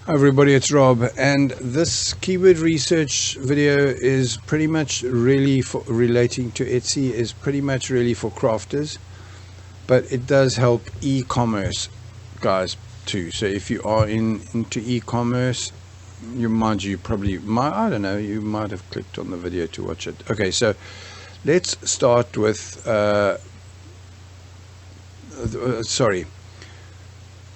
Hi everybody, it's Rob, and this keyword research video is pretty much really for relating to Etsy, is pretty much really for crafters, but it does help e-commerce guys too. So if you are into e-commerce, you might I don't know, you might have clicked on the video to watch it. Okay, so let's start with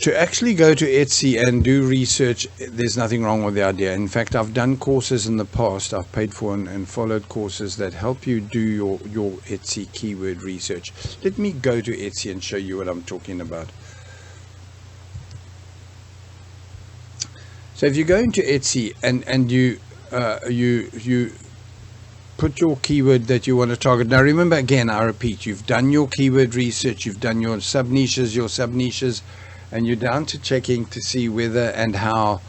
to actually go to Etsy and do research. There's nothing wrong with the idea. In fact, I've done courses in the past. I've paid for and followed courses that help you do your Etsy keyword research. Let me go to Etsy and show you what I'm talking about. So if you go into Etsy and you put your keyword that you want to target. Now remember, again, I repeat, you've done your keyword research, you've done your sub-niches, and you're down to checking to see whether and how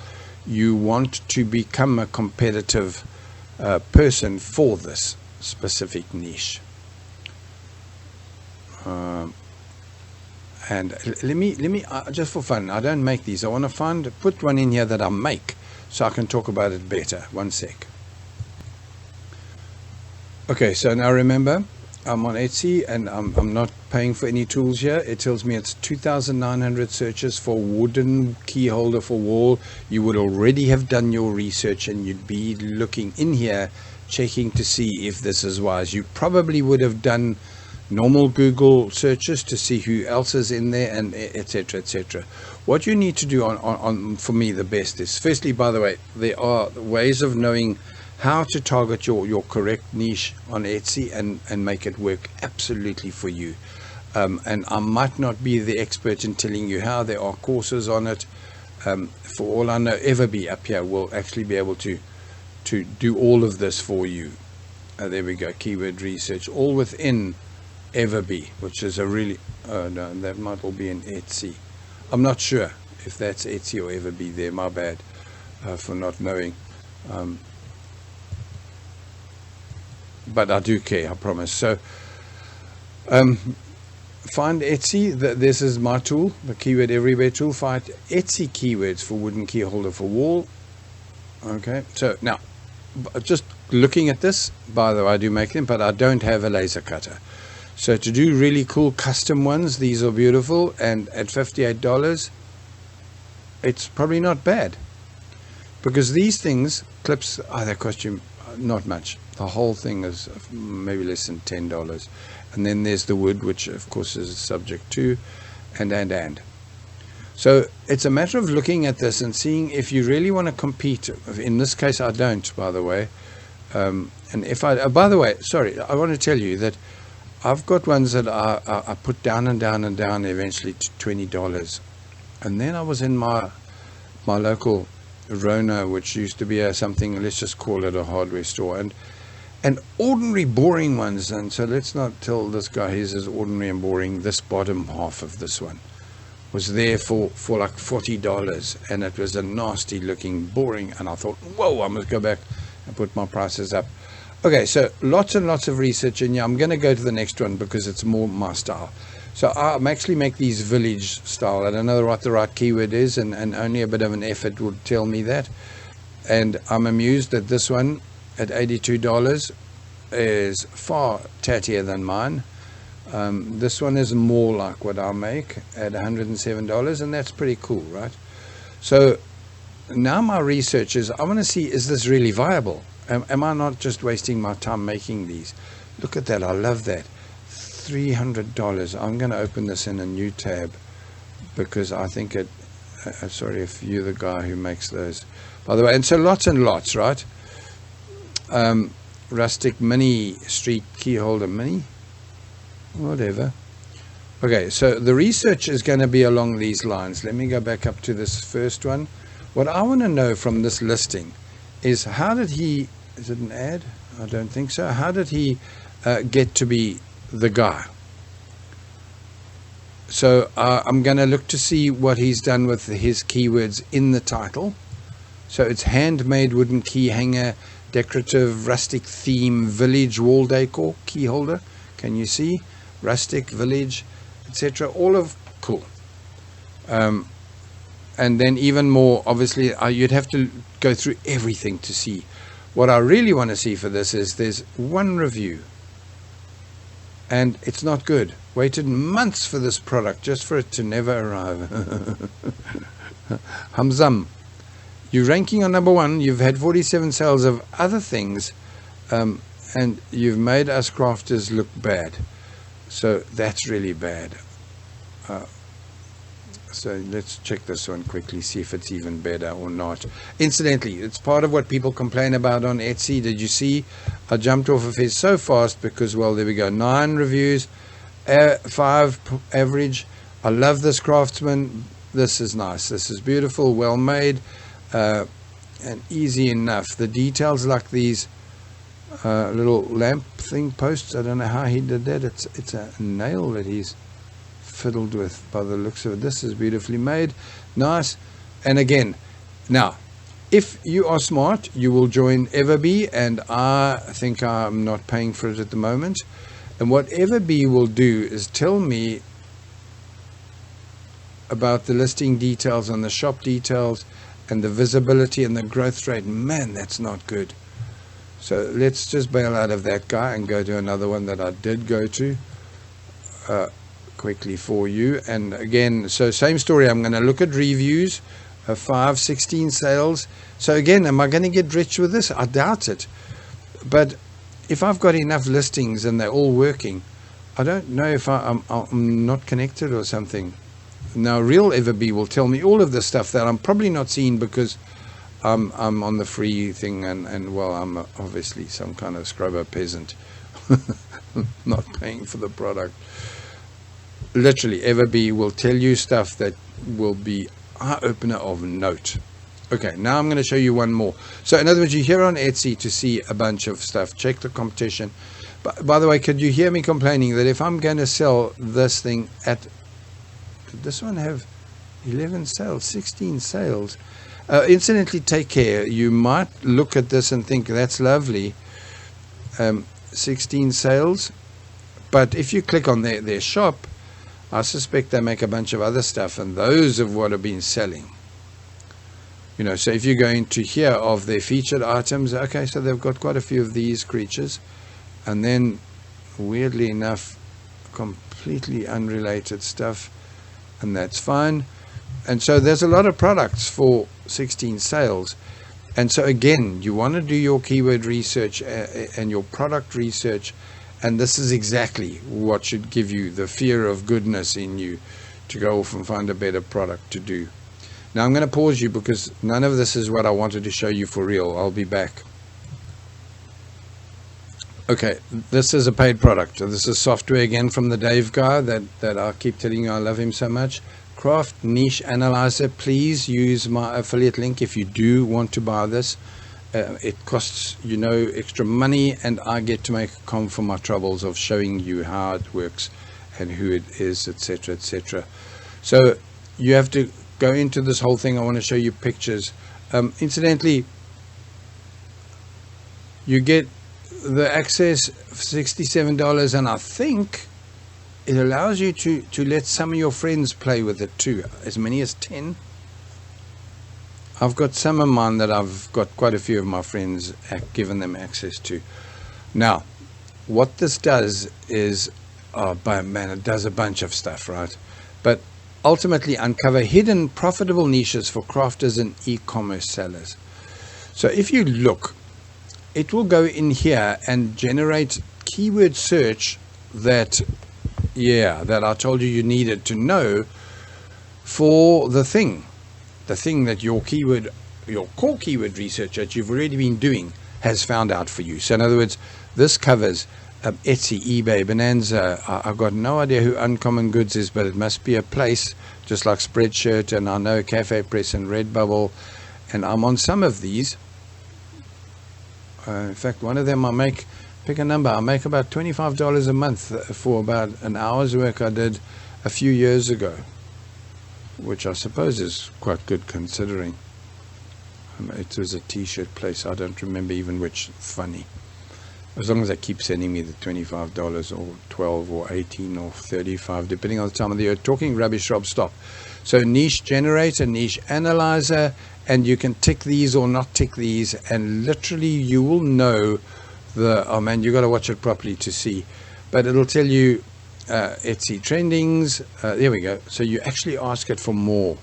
you want to become a competitive person for this specific niche. And let me just for fun, I don't make these. I want to put one in here that I make so I can talk about it better. One sec. Okay, so now remember, I'm on Etsy and I'm not paying for any tools here. It tells me it's 2,900 searches for wooden key holder for wall. You would already have done your research and you'd be looking in here, checking to see if this is wise. You probably would have done normal Google searches to see who else is in there, and etc. etc. What you need to do on for me, the best is, firstly, by the way, there are ways of knowing how to target your correct niche on Etsy and make it work absolutely for you. And I might not be the expert in telling you how. There are courses on it. For all I know, Everbee up here will actually be able to do all of this for you. There we go, keyword research, all within Everbee, which is a really, no, that might all be in Etsy. I'm not sure if that's Etsy or Everbee there, my bad for not knowing. But I do care, I promise. So find Etsy. This is my tool, the Keyword Everywhere tool. Find Etsy keywords for wooden key holder for wall. Okay, so now just looking at this, by the way, I do make them, but I don't have a laser cutter. So to do really cool custom ones, these are beautiful, and at $58 it's probably not bad, because these things, clips, they cost you not much. The whole thing is maybe less than $10, and then there's the wood, which of course is subject to, and so it's a matter of looking at this and seeing if you really want to compete. In this case, I don't, by the way. And if I, by the way, sorry, I want to tell you that I've got ones that I put down and down and down eventually to $20, and then I was in my local Rona, which used to be something, let's just call it a hardware store, and ordinary boring ones. And so let's not tell this guy his is ordinary and boring. This bottom half of this one was there for like $40, and it was a nasty looking boring, and I thought, whoa, I must go back and put my prices up. Okay, so lots and lots of research in here. I'm going to go to the next one because it's more my style. So I'm actually make these village style. I don't know what the right keyword is, and only a bit of an effort would tell me that. And I'm amused that this one at $82 is far tattier than mine. This one is more like what I make at $107, and that's pretty cool, right? So now my research is, I want to see, is this really viable? Am I not just wasting my time making these? Look at that, I love that. $300. I'm going to open this in a new tab because I think it, sorry if you're the guy who makes those, by the way. And so lots and lots, right? Rustic mini street key holder mini, whatever. Okay, so the research is going to be along these lines. Let me go back up to this first one. What I want to know from this listing is, how did he, is it an ad? I don't think so. How did he get to be the guy? So I'm going to look to see what he's done with his keywords in the title. So it's handmade wooden key hanger, decorative rustic theme, village wall decor key holder. Can you see? Rustic, village, etc. All of cool. and then even more, obviously, you'd have to go through everything to see. What I really want to see for this is there's one review, and it's not good. Waited months for this product just for it to never arrive. Hamzam, you're ranking on number 1. You've had 47 sales of other things, and you've made us crafters look bad. So that's really bad. So let's check this one quickly, see if it's even better or not. Incidentally, it's part of what people complain about on Etsy. Did you see? I jumped off of it so fast because, well, there we go. 9 reviews, 5 average. I love this craftsman. This is nice. This is beautiful, well made, and easy enough. The details like these little lamp thing posts, I don't know how he did that. It's a nail that he's fiddled with by the looks of it. This is beautifully made, nice. And again, now if you are smart, you will join Everbee, and I think I'm not paying for it at the moment. And what Everbee will do is tell me about the listing details and the shop details and the visibility and the growth rate. Man, that's not good. So let's just bail out of that guy and go to another one that I did go to quickly for you. And again, so same story. I'm going to look at reviews, 5, 16 sales. So again, am I going to get rich with this? I doubt it. But if I've got enough listings and they're all working, I don't know if I'm not connected or something. Now, real Everbee will tell me all of the stuff that I'm probably not seeing because I'm on the free thing, and well, I'm obviously some kind of scrubber peasant, not paying for the product. Literally, Everbee will tell you stuff that will be eye-opener of note. Okay, now I'm going to show you one more. So in other words, you're here on Etsy to see a bunch of stuff. Check the competition. By the way, could you hear me complaining that if I'm going to sell this thing at... Did this one have 11 sales, 16 sales? Incidentally, take care. You might look at this and think, that's lovely. 16 sales. But if you click on their shop, I suspect they make a bunch of other stuff, and those are what have been selling. You know, so if you go into here of their featured items, okay, so they've got quite a few of these creatures. And then, weirdly enough, completely unrelated stuff, and that's fine. And so there's a lot of products for 16 sales. And so again, you want to do your keyword research and your product research, and this is exactly what should give you the fear of goodness in you to go off and find a better product to do. Now I'm going to pause you because none of this is what I wanted to show you for real. I'll be back. Okay, this is a paid product. This is software again from the Dave guy that I keep telling you I love him so much. Craft Niche Analyzer. Please use my affiliate link if you do want to buy this. It costs you no extra money, and I get to make a com for my troubles of showing you how it works and who it is, etc., etc. So you have to go into this whole thing. I want to show you pictures. Incidentally, you get the access for $67, and I think it allows you to let some of your friends play with it too, as many as 10. I've got some of mine that I've got quite a few of my friends given them access to. Now, what this does is, oh man, it does a bunch of stuff, right? But ultimately uncover hidden profitable niches for crafters and e-commerce sellers. So if you look, it will go in here and generate keyword search that I told you needed to know for the thing that your core keyword research that you've already been doing has found out for you. So in other words, this covers Etsy, eBay, Bonanza. I've got no idea who Uncommon Goods is, but it must be a place just like Spreadshirt, and I know Cafe Press and Redbubble, and I'm on some of these. In fact, one of them I make, pick a number, I make about $25 a month for about an hour's work I did a few years ago, which I suppose is quite good considering. It was a t-shirt place, I don't remember even which. Funny. As long as they keep sending me the $25 or 12 or 18 or 35, depending on the time of the year. Talking rubbish, Rob, stop. So niche generator, niche analyzer, and you can tick these or not tick these, and literally you will know oh man, you got to watch it properly to see, but it'll tell you Etsy trendings. There we go. So you actually ask it for more.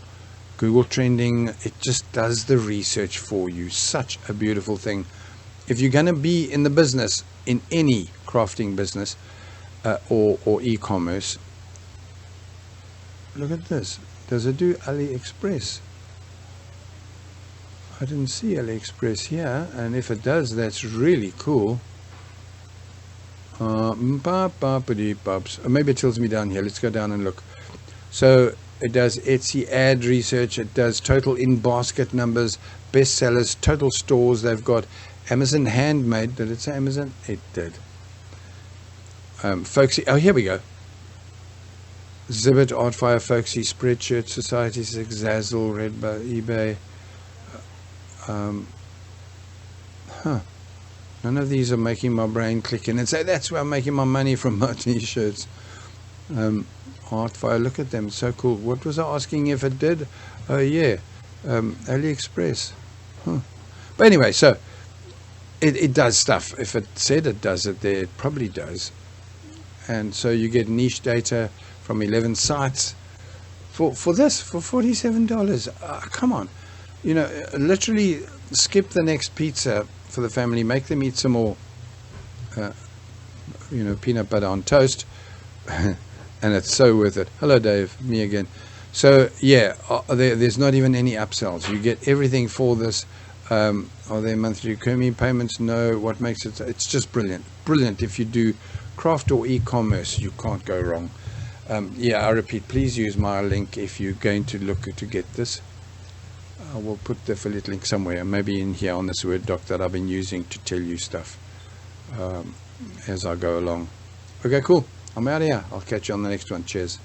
Google trending, it just does the research for you. Such a beautiful thing. If you're going to be in the business, in any crafting business or e-commerce, look at this. Does it do AliExpress? I didn't see AliExpress here, and if it does, that's really cool. Maybe it tells me down here. Let's go down and look. So it does Etsy ad research. It does total in-basket numbers, bestsellers, total stores they've got. Amazon Handmade. Did it say Amazon? It did. Folksy. Oh, here we go. Zibbet, Artfire, Folksy, Spreadshirt, Society 6, Zazzle, Redbow, eBay. None of these are making my brain click in and say that's where I'm making my money from my t-shirts. Artfire, look at them, so cool. What was I asking if it did? Oh yeah, AliExpress. But anyway, so it does stuff. If it said it does it there, it probably does. And so you get niche data from 11 sites for this, for $47. Come on, you know, literally skip the next pizza for the family, make them eat some more peanut butter on toast, and it's so worth it. Hello Dave, me again. So yeah, there's not even any upsells. You get everything for this. Are there monthly recurring payments? No. What makes it? It's just brilliant. If you do craft or e-commerce, you can't go wrong. Yeah, I repeat, please use my link if you're going to look to get this. I will put the affiliate link somewhere, maybe in here on this Word doc that I've been using to tell you stuff as I go along. Okay, cool. I'm out of here. I'll catch you on the next one. Cheers.